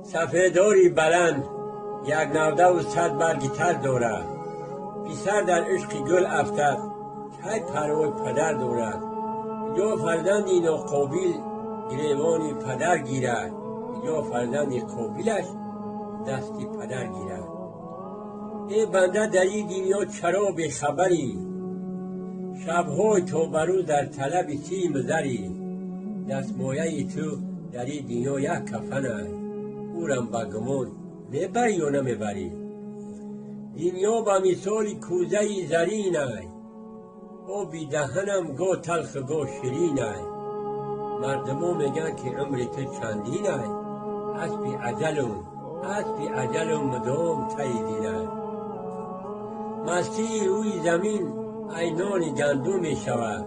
سفیداری بلند یک 90 و 100 برگی تر دارد. پسر در عشق گل افتد که پروای پدر دارد. یا فرزندی ناقابل گریبانی پدر گیرد، یا فرزندی قابلش دستی پدر گیرد. ای بنده در این دنیا چرا بیخبری؟ شبهای تا بروز در طلب سیم زری. دستمایه تو در این دنیا یک کفن است، او را به گمان میبری یا نمیبری؟ دنیا به مثال کوزه زرین است، آبی دهنم گاه تلخ گاه شیرین است. مردما میگن که عمر تو چندین است، اسب اجلم مدام تایدین است. مستی روی زمین اینان گندم می شود،